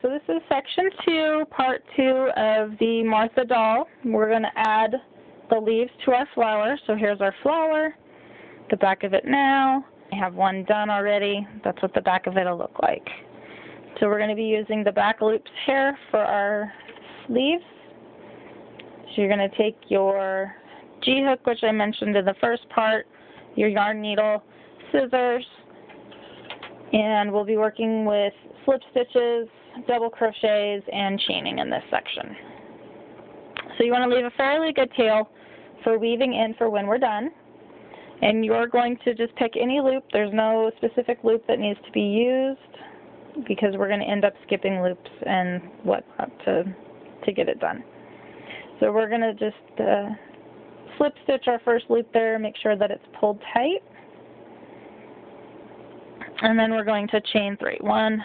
So this is section 2, part 2 of the Martha doll. We're going to add the leaves to our flower. So here's our flower, the back of it now. I have one done already. That's what the back of it will look like. So we're going to be using the back loops here for our leaves. So you're going to take your G-hook, which I mentioned in the first part, your yarn needle, scissors, and we'll be working with slip stitches, double crochets, and chaining in this section. So you want to leave a fairly good tail for weaving in for when we're done. And you're going to just pick any loop. There's no specific loop that needs to be used because we're going to end up skipping loops and whatnot to get it done. So we're going to just slip stitch our first loop there, make sure that it's pulled tight. And then we're going to chain 3. 1,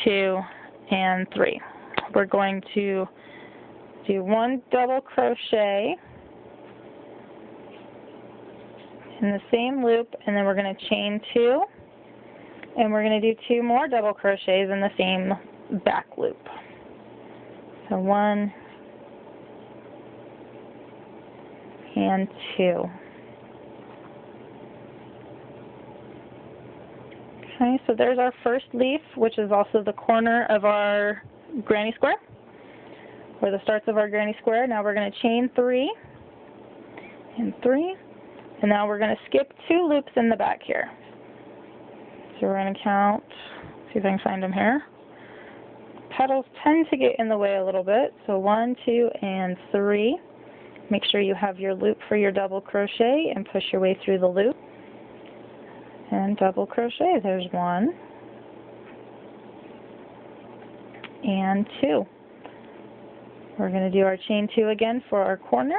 2, and 3. We're going to do 1 double crochet in the same loop, and then we're going to chain 2, and we're going to do 2 more double crochets in the same back loop. So 1 and 2. Okay, so there's our first leaf, which is also the corner of our granny square, or the starts of our granny square. Now we're going to chain 3 and 3, and now we're going to skip 2 loops in the back here. So we're going to count, see if I can find them here. Petals tend to get in the way a little bit, so 1, 2, and 3. Make sure you have your loop for your double crochet and push your way through the loop. And double crochet. There's 1 and 2. We're going to do our chain 2 again for our corner.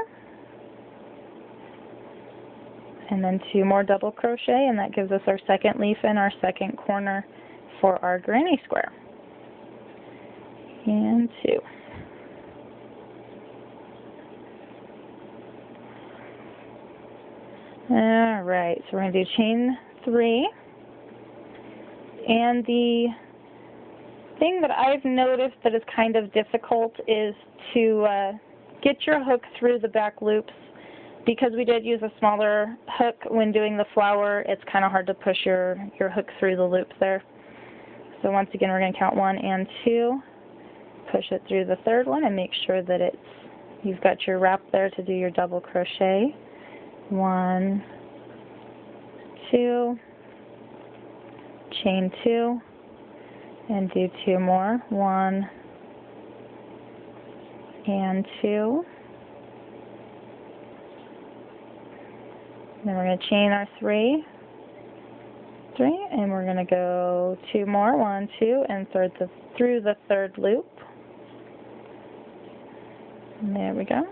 And then 2 more double crochet, and that gives us our second leaf in our second corner for our granny square. And 2. Alright, so we're going to do chain 3, and the thing that I've noticed that is kind of difficult is to get your hook through the back loops. Because we did use a smaller hook when doing the flower, it's kind of hard to push your hook through the loops there. So once again, we're going to count 1 and 2, push it through the third one, and make sure that you've got your wrap there to do your double crochet. 1, 2, chain 2, and do 2 more. 1 and 2. Then we're going to chain our 3, and we're going to go 2 more. 1, 2, and through the third loop. And there we go.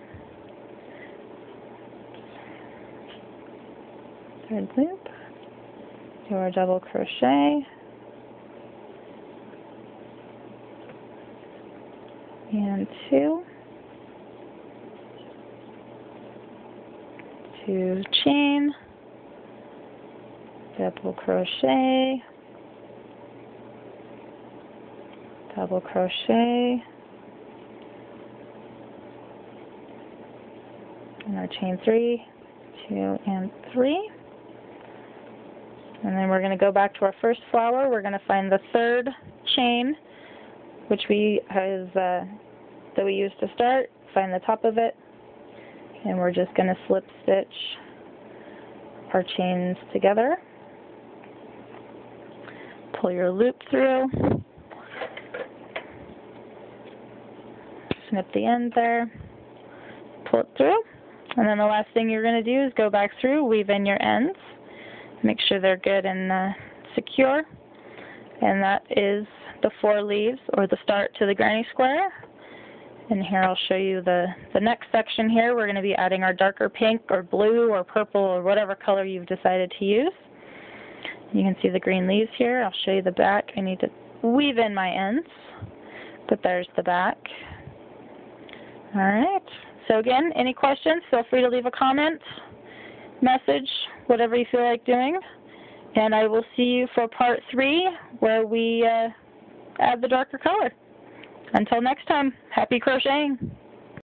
Third loop. Do our double crochet. And 2. 2 chain, double crochet, double crochet, and our chain 3, 2, and 3. And then we're going to go back to our first flower. We're going to find the third chain, which that we used to start. Find the top of it. And we're just going to slip stitch our chains together. Pull your loop through. Snip the end there. Pull it through. And then the last thing you're going to do is go back through, weave in your ends. Make sure they're good and secure. And that is the 4 leaves, or the start to the granny square. And here I'll show you the next section here. We're going to be adding our darker pink or blue or purple or whatever color you've decided to use. You can see the green leaves here. I'll show you the back. I need to weave in my ends, but there's the back. All right. So again, any questions, feel free to leave a comment, message, whatever you feel like doing. And I will see you for part 3, where we add the darker color. Until next time, happy crocheting!